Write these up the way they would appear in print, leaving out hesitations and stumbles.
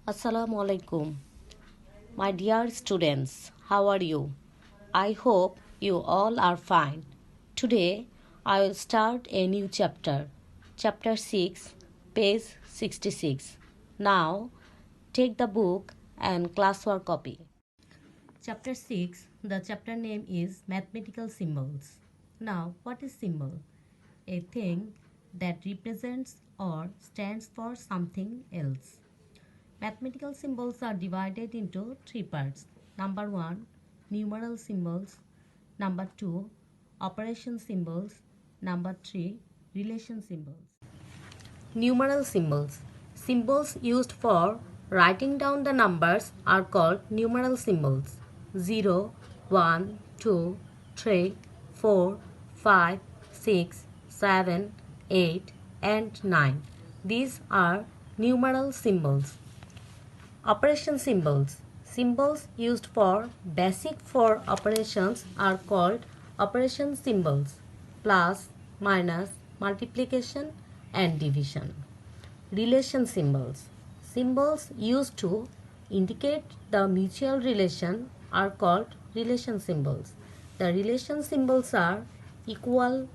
Assalamu alaikum. My dear students, how are you? I hope you all are fine. Today I will start a new chapter. Chapter 6, page 66. Now take the book and classwork copy. Chapter 6, the chapter name is Mathematical Symbols. Now, what is symbol? A thing that represents or stands for something else. Mathematical symbols are divided into three parts. Number 1, numeral symbols. Number 2, operation symbols. Number 3, relation symbols. Numeral symbols. Symbols used for writing down the numbers are called numeral symbols. 0, 1, 2, 3, 4, 5, 6, 7, 8 and 9. These are numeral symbols. Operation symbols. Symbols used for basic 4 operations are called operation symbols. Plus, minus, multiplication and division. Relation symbols. Symbols used to indicate the mutual relation are called relation symbols. The relation symbols are equal,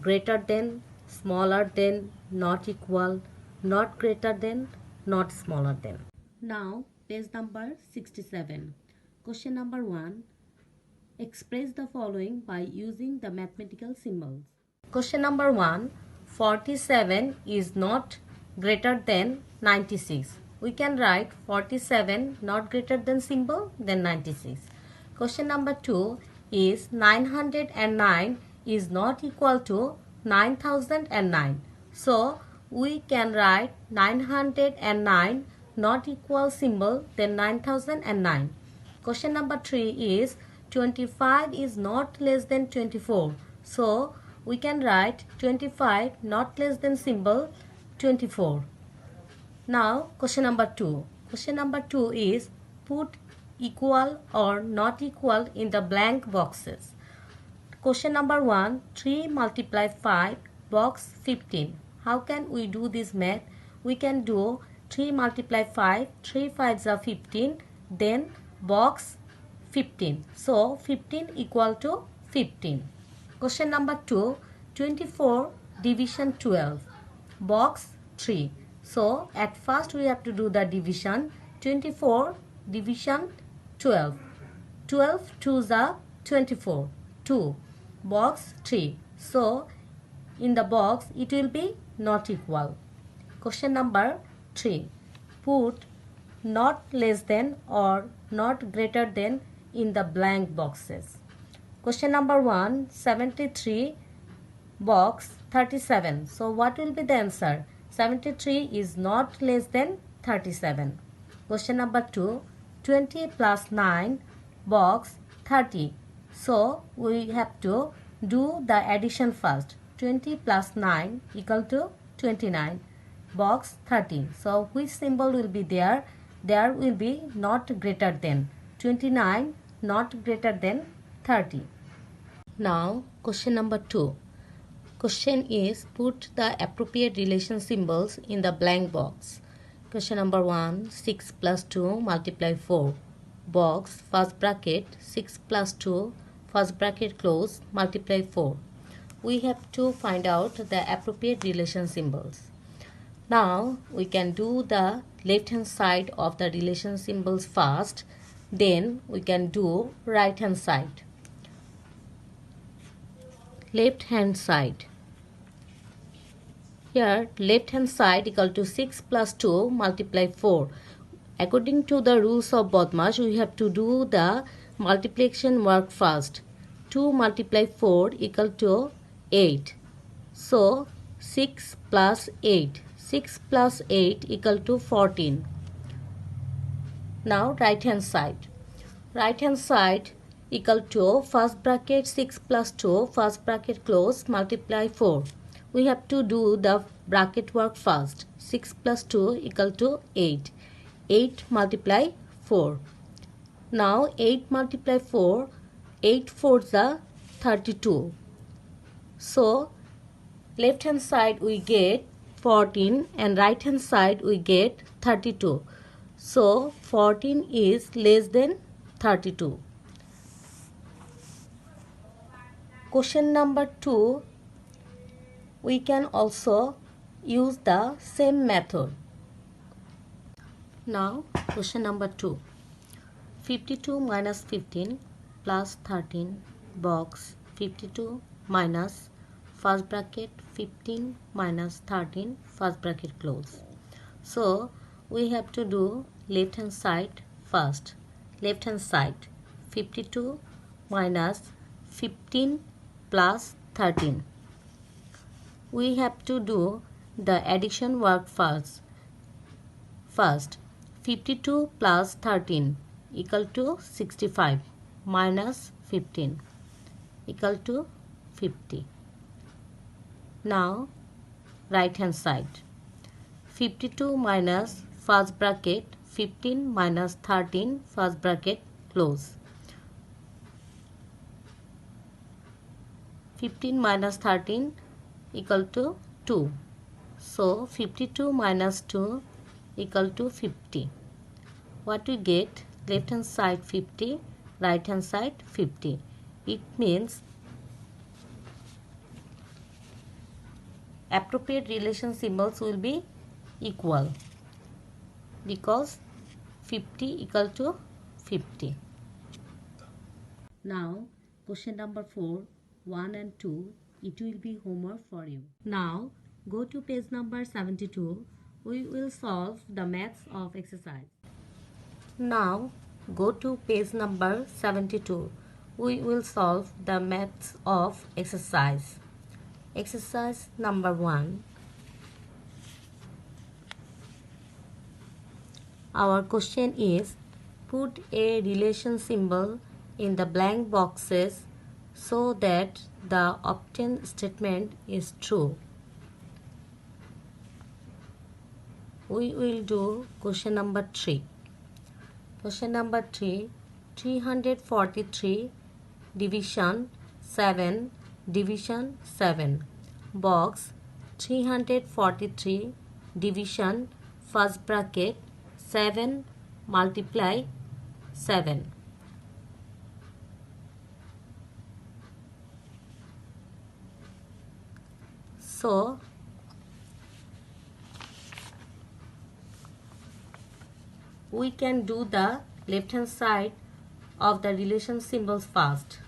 greater than, smaller than, not equal, not greater than, not smaller than. Now, page number 67. Question number 1. Express the following by using the mathematical symbols. Question number 1. 47 is not greater than 96. We can write 47 not greater than symbol than 96. Question number 2 is 909 is not equal to 9009. So, we can write 909 not equal symbol then 9009. Question number 3 is 25 is not less than 24. So we can write 25 not less than symbol 24. Now question number 2. Question number 2 is put equal or not equal in the blank boxes. Question number 1, 3 multiply 5 box 15. How can we do this math? We can do 3 multiply 5, 3 5s are 15, then box 15. So 15 equal to 15. Question number 2, 24 division 12, box 3. So at first we have to do the division. 24 division 12. 12 2s are 24. 2. Box 3. So in the box it will be not equal. Question number 3. Put not less than or not greater than in the blank boxes. Question number 1, 73 box 37. So what will be the answer? 73 is not less than 37. Question number 2, 20 plus 9 box 30. So we have to do the addition first. 20 plus 9 equal to 29. Box 30. So which symbol will be there? There will be not greater than. 29 not greater than 30. Now question number 2. Question is put the appropriate relation symbols in the blank box. Question number 1, 6 plus 2 multiply 4. Box first bracket 6 plus 2 first bracket close multiply 4. We have to find out the appropriate relation symbols. Now we can do the left hand side of the relation symbols first, then we can do right hand side. Left hand side. Here left hand side equal to 6 plus 2 multiply 4. According to the rules of Bodmash, we have to do the multiplication work first. 2 multiply 4 equal to 8. So 6 plus 8. 6 plus 8 equal to 14. Now right hand side. Right hand side equal to first bracket 6 plus 2 first bracket close multiply 4. We have to do the bracket work first. 6 plus 2 equal to 8. 8 multiply 4. Now 8 multiply 4. 8 4s are 32. So left hand side we get 14 and right hand side we get 32. So 14 is less than 32. Question number 2, we can also use the same method. Now question number 2, 52 minus 15 plus 13 box 52 minus first bracket 15 minus 13 first bracket close. So we have to do left hand side first. Left hand side 52 minus 15 plus 13. We have to do the addition work first. First 52 plus 13 equal to 65 minus 15 equal to 50. Now right hand side 52 minus first bracket 15 minus 13 first bracket close. 15 minus 13 equal to 2. So 52 minus 2 equal to 50. What we get? Left hand side 50, right hand side 50. It means appropriate relation symbols will be equal because 50 equal to 50. Now question number 4, 1 and 2, it will be homework for you. Now go to page number 72. We will solve the maths of exercise. Now go to page number 72. We will solve the maths of exercise. Exercise number 1. Our question is, put a relation symbol in the blank boxes so that the obtained statement is true. We will do question number 3. Question number 3, 343 division 7 division 7. Box 343 division first bracket 7 multiply 7. So we can do the left hand side of the relation symbols first.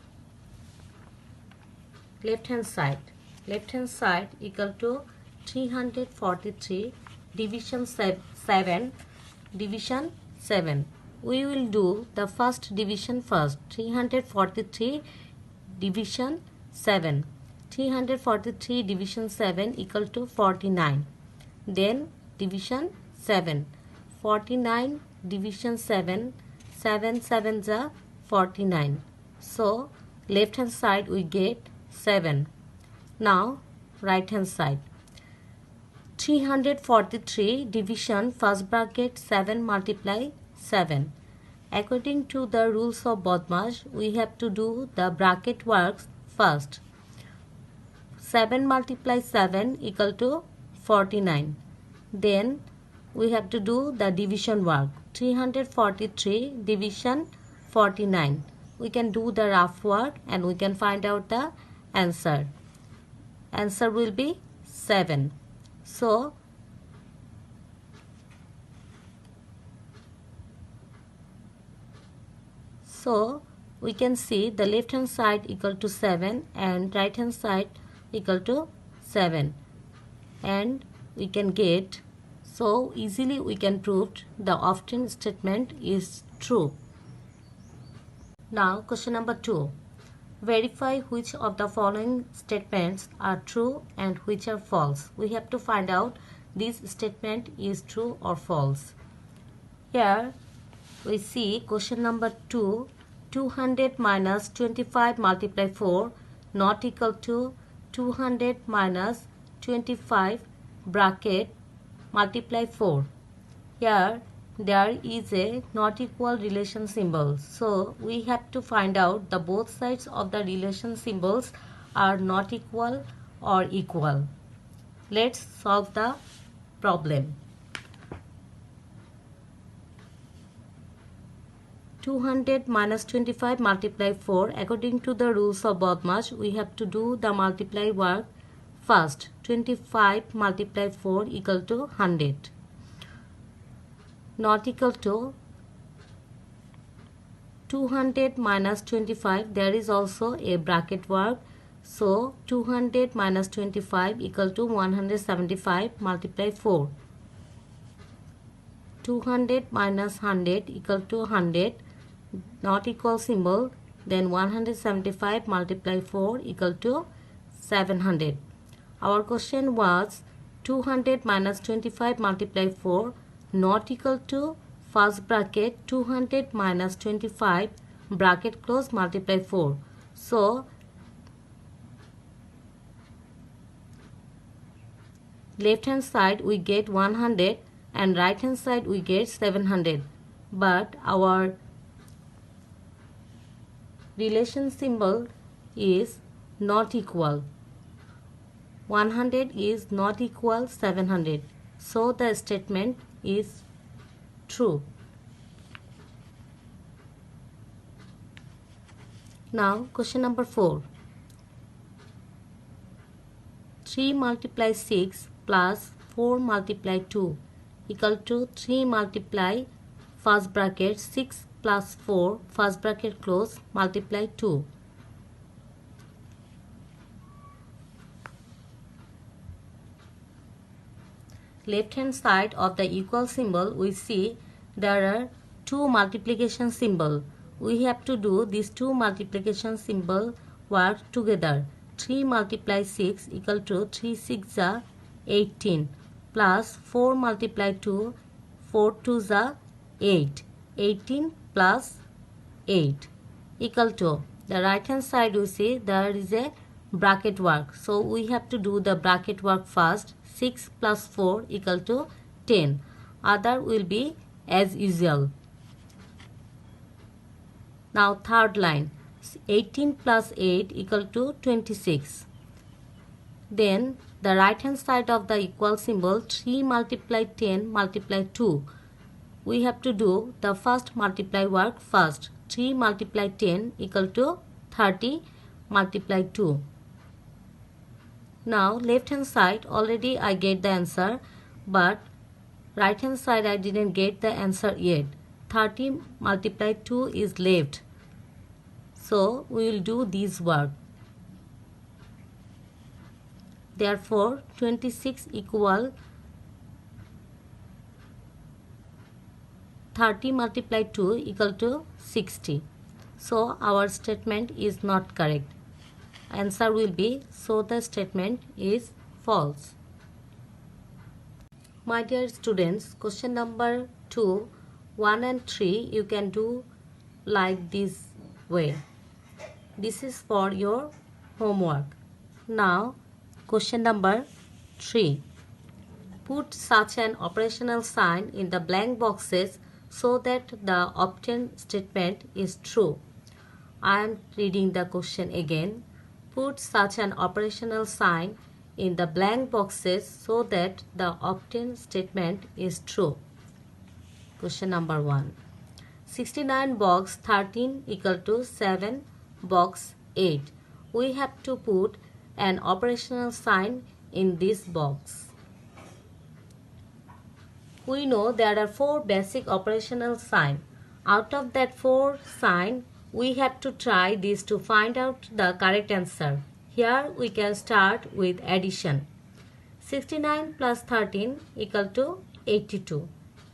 Left hand side equal to 343 division 7 division 7. We will do the first division first. 343 division 7. 343 division 7 equal to 49. Then division 7. 49 division 7. 7 7s are 49. So left hand side we get 7. Now right hand side. 343 division first bracket 7 multiply 7. According to the rules of Bodmash, we have to do the bracket works first. 7 multiply 7 equal to 49. Then we have to do the division work. 343 division 49. We can do the rough work and we can find out the answer. Answer will be 7. So we can see the left hand side equal to 7 and right hand side equal to 7, and we can get, so easily we can prove the obtained statement is true. Now question number 2. Verify which of the following statements are true and which are false. We have to find out this statement is true or false. Here we see question number 2. 200 minus 25 multiply 4 not equal to 200 minus 25 bracket multiply 4. Here there is a not equal relation symbol. So we have to find out the both sides of the relation symbols are not equal or equal. Let's solve the problem. 200 minus 25 multiply 4. According to the rules of BODMAS, we have to do the multiply work first. 25 multiply 4 equal to 100. Not equal to 200 minus 25. There is also a bracket work. So 200 minus 25 equal to 175 multiply 4. 200 minus 100 equal to 100. Not equal symbol. Then 175 multiply 4 equal to 700. Our question was 200 minus 25 multiply 4 not equal to first bracket 200 minus 25 bracket close multiply 4. So left hand side we get 100 and right hand side we get 700, but our relation symbol is not equal. 100 is not equal 700, so the statement is true. Now question number 4. 3 multiply 6 plus 4 multiply 2 equal to 3 multiply first bracket 6 plus 4 first bracket close multiply 2. Left hand side of the equal symbol we see there are two multiplication symbol. We have to do these two multiplication symbol work together. 3 multiply 6 equal to 3 6 are 18 plus 4 multiply 2 4 2 are 8. 18 plus 8 equal to the right hand side we see there is a bracket work. So we have to do the bracket work first. 6 plus 4 equal to 10. Other will be as usual. Now third line 18 plus 8 equal to 26. Then the right hand side of the equal symbol 3 multiply 10 multiply 2. We have to do the first multiply work first. 3 multiply 10 equal to 30 multiply 2. Now left hand side already I get the answer, but right hand side I didn't get the answer yet. 30 multiply 2 is left. So we will do this work. Therefore 26 equal 30 multiply 2 equal to 60. So our statement is not correct. Answer will be, so the statement is false. My dear students, question number 2, 1 and 3 you can do like this way. This is for your homework. Now question number 3. Put such an operational sign in the blank boxes so that the obtained statement is true. I am reading the question again. Put such an operational sign in the blank boxes so that the obtained statement is true. Question number 1. 69 box 13 equal to 7 box 8. We have to put an operational sign in this box. We know there are 4 basic operational signs. Out of that 4 signs, we have to try this to find out the correct answer. Here we can start with addition. 69 plus 13 equal to 82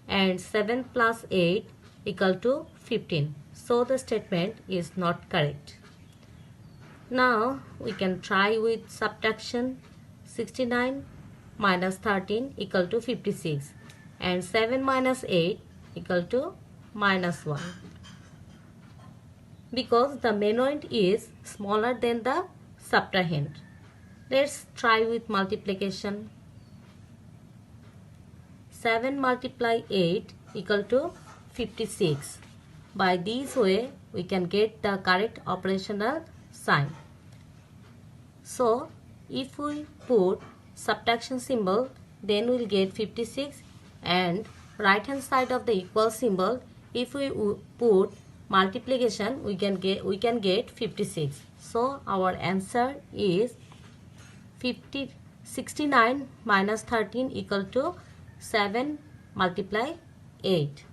and 7 plus 8 equal to 15. So the statement is not correct. Now we can try with subtraction. 69 minus 13 equal to 56 and 7 minus 8 equal to minus 1. Because the menoid is smaller than the subtrahend. Let's try with multiplication. 7 multiply 8 equal to 56. By this way we can get the correct operational sign. So if we put subtraction symbol, then we'll get 56, and right hand side of the equal symbol, if we put multiplication we can get 56. So our answer is 69 minus 13 equal to 7 multiply 8.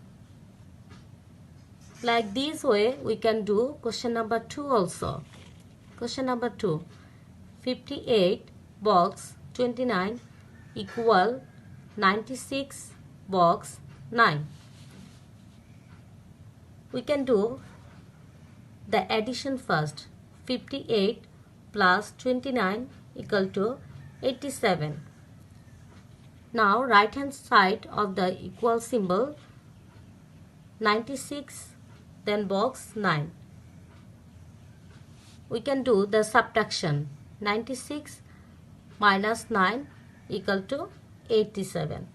Like this way we can do question number 2 also. Question number 2. 58 box 29 equal 96 box 9. We can do the addition first. 58 plus 29 equal to 87. Now right hand side of the equal symbol 96 then box 9. We can do the subtraction. 96 minus 9 equal to 87.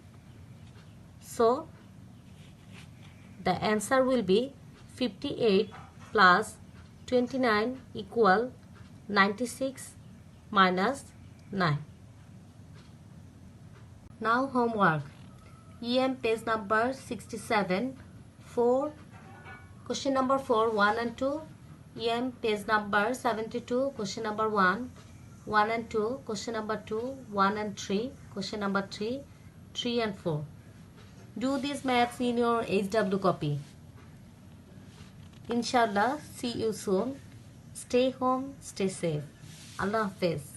So the answer will be 58 plus 29 equal 96 minus 9. Now homework. EM page number 67. 4. Question number 4, 1 and 2. EM page number 72. Question number 1, 1 and 2. Question number 2, 1 and 3. Question number 3, 3 and 4. Do these maths in your HW copy. Inshallah, see you soon. Stay home, stay safe. Allah Hafiz.